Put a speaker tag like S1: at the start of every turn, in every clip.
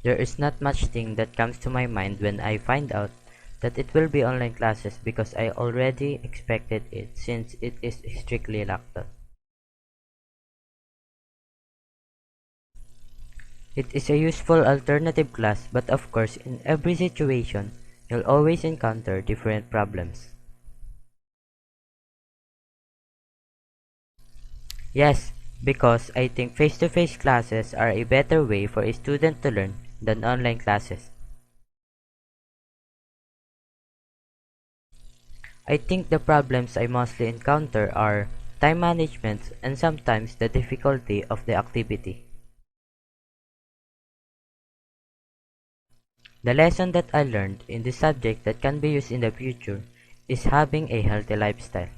S1: There is not much thing that comes to my mind when I find out that it will be online classes because I already expected it since it is strictly locked down. It is a useful alternative class, but of course in every situation, you'll always encounter different problems. Yes, because I think face-to-face classes are a better way for a student to learn than online classes. I think the problems I mostly encounter are time management and sometimes the difficulty of the activity. The lesson that I learned in this subject that can be used in the future is having a healthy lifestyle.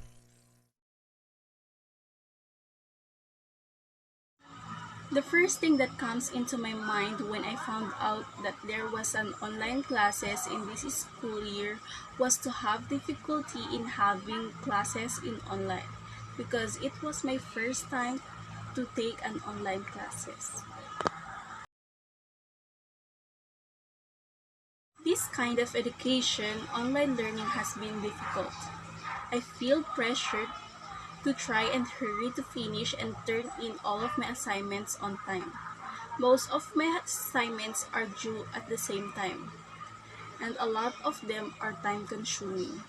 S2: The first thing that comes into my mind when I found out that there was an online classes in this school year was to have difficulty in having classes in online because it was my first time to take an online classes. This kind of education, online learning has been difficult. I feel pressured to try and hurry to finish and turn in all of my assignments on time. Most of my assignments are due at the same time, and a lot of them are time consuming.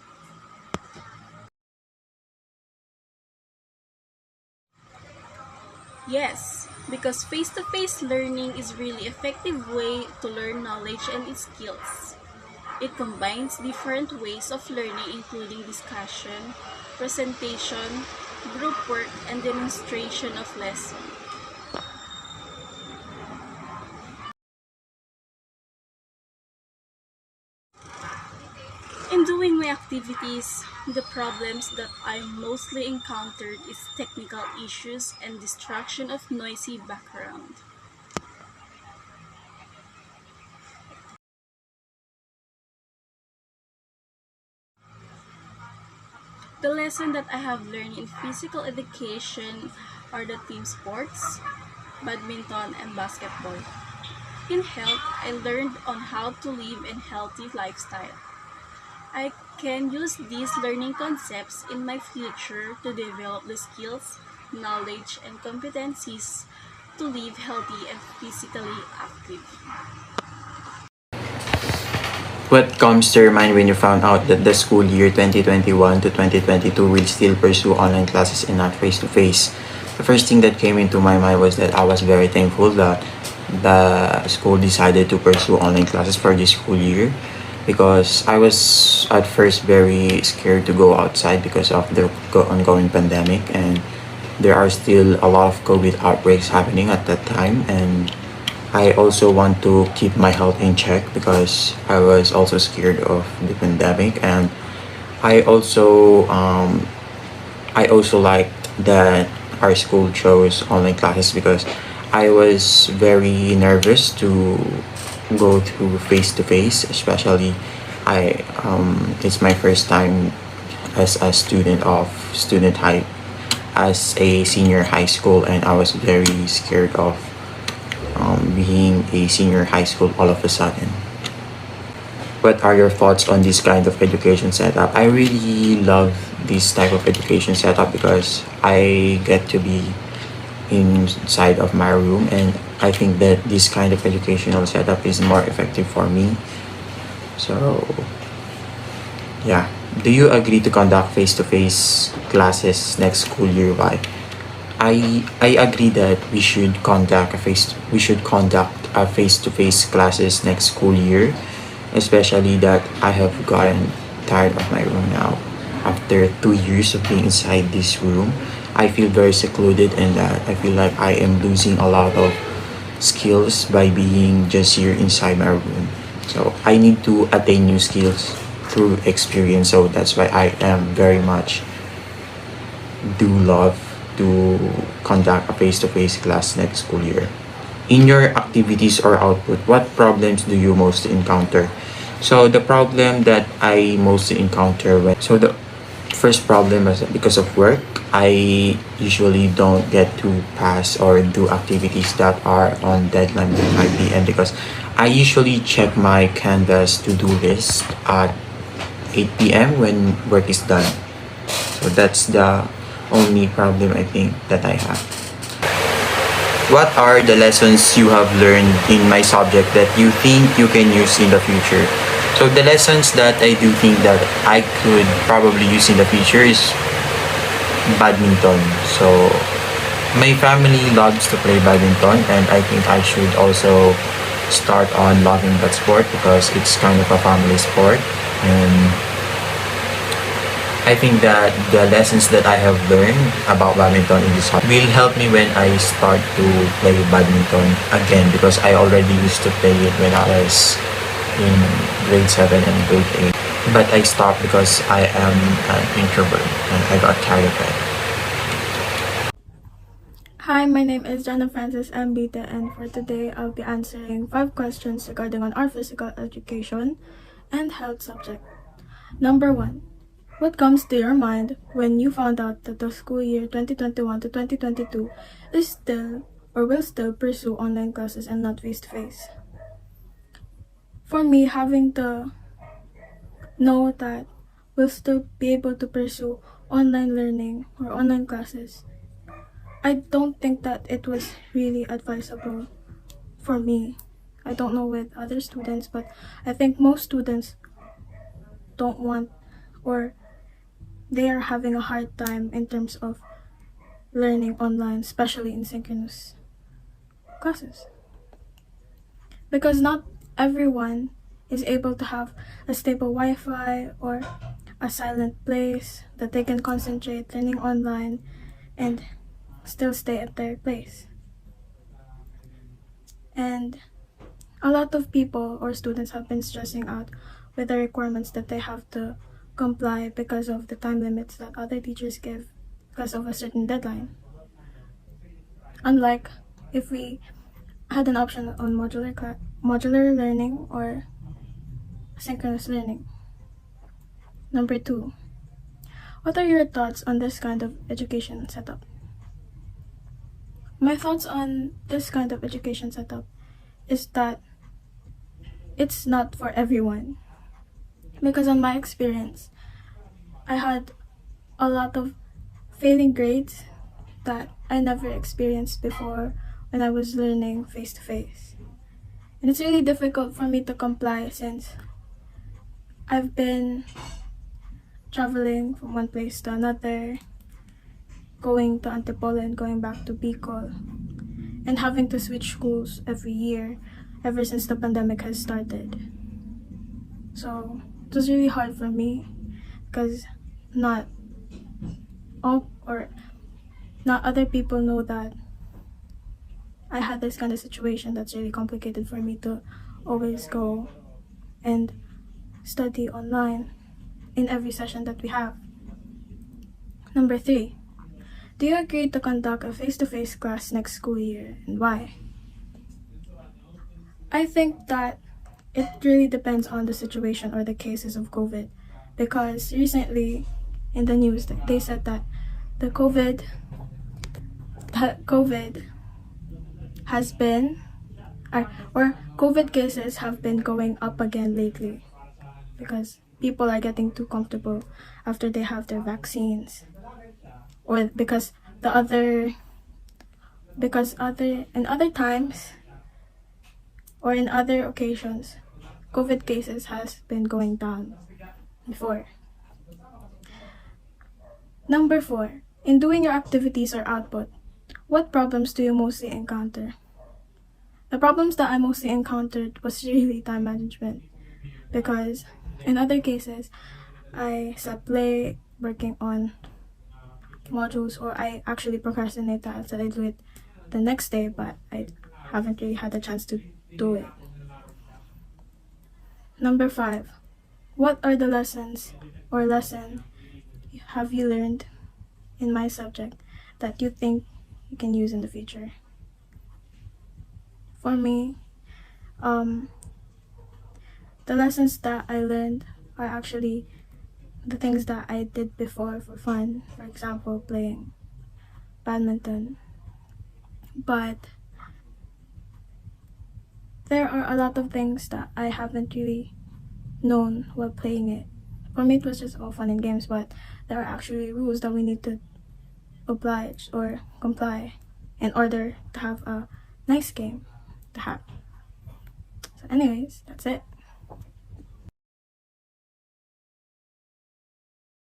S2: Yes, because face-to-face learning is really effective way to learn knowledge and skills. It combines different ways of learning including discussion, presentation, group work, and demonstration of lessons. In doing my activities, the problems that I mostly encountered is technical issues and distraction of noisy background. The lesson that I have learned in physical education are the team sports, badminton, and basketball. In health, I learned on how to live a healthy lifestyle. I can use these learning concepts in my future to develop the skills, knowledge, and competencies to live healthy and physically active.
S3: What comes to your mind when you found out that the school year 2021 to 2022 will still pursue online classes and not face-to-face? The first thing that came into my mind was that I was very thankful that the school decided to pursue online classes for this school year because I was at first very scared to go outside because of the ongoing pandemic, and there are still a lot of COVID outbreaks happening at that time, and I also want to keep my health in check because I was also scared of the pandemic, and I also liked that our school chose online classes because I was very nervous to go through face to face, especially I it's my first time as a student of student high as a senior high school, and I was very scared of being a senior high school all of a sudden. What are your thoughts on this kind of education setup? I really love this type of education setup because I get to be inside of my room, and I think that this kind of educational setup is more effective for me. So yeah, do you agree to conduct face-to-face classes next school year? Why? I agree that we should conduct a face-to-face classes next school year, especially that I have gotten tired of my room now. After 2 years of being inside this room, I feel very secluded, and that I feel like I am losing a lot of skills by being just here inside my room. So I need to attain new skills through experience. So that's why I am very much do love to conduct a face-to-face class next school year. In your activities or output, what problems do you most encounter? So the problem that I mostly encounter the first problem is because of work. I usually don't get to pass or do activities that are on deadline by 5 p.m. because I usually check my Canvas to-do list at 8 p.m. when work is done. So that's the only problem I think that I have. What are the lessons you have learned in my subject that you think you can use in the future? So the lessons that I do think that I could probably use in the future is badminton. So my family loves to play badminton, and I think I should also start on loving that sport because it's kind of a family sport. And I think that the lessons that I have learned about badminton in this hobby will help me when I start to play badminton again because I already used to play it when I was in grade 7 and grade 8. But I stopped because I am an introvert and I got tired of it.
S4: Hi, my name is Janna Francis Ambita, and for today I'll be answering 5 questions regarding on our physical education and health subject. Number 1. What comes to your mind when you found out that the school year 2021 to 2022 is still or will still pursue online classes and not face-to-face? For me, having to know that we'll still be able to pursue online learning or online classes, I don't think that it was really advisable for me. I don't know with other students, but I think most students don't want or they are having a hard time in terms of learning online, especially in synchronous classes. Because not everyone is able to have a stable Wi-Fi or a silent place that they can concentrate learning online and still stay at their place. And a lot of people or students have been stressing out with the requirements that they have to comply because of the time limits that other teachers give because of a certain deadline. Unlike if we had an option on modular learning or synchronous learning. Number 2. What are your thoughts on this kind of education setup? My thoughts on this kind of education setup is that it's not for everyone. Because on my experience, I had a lot of failing grades that I never experienced before when I was learning face-to-face. And it's really difficult for me to comply since I've been traveling from one place to another, going to Antipolo and going back to Bicol, and having to switch schools every year ever since the pandemic has started. So it was really hard for me because not other people know that I had this kind of situation that's really complicated for me to always go and study online in every session that we have. Number 3. Do you agree to conduct a face-to-face class next school year, and why? I think that it really depends on the situation or the cases of COVID, because recently in the news they said that COVID has been or COVID cases have been going up again lately because people are getting too comfortable after they have their vaccines, or because in other times or in other occasions COVID cases has been going down before. Number 4. In doing your activities or output, what problems do you mostly encounter? The problems that I mostly encountered was really time management, because in other cases I slept late working on modules, or I actually procrastinate that so I do it the next day, but I haven't really had a chance to do it. Number 5. What are the lessons or lesson have you learned in my subject that you think you can use in the future? For me, the lessons that I learned are actually the things that I did before for fun, for example, playing badminton. But there are a lot of things that I haven't really known while playing it. For me, it was just all fun and games, but there are actually rules that we need to oblige or comply in order to have a nice game to have. So anyways, that's it.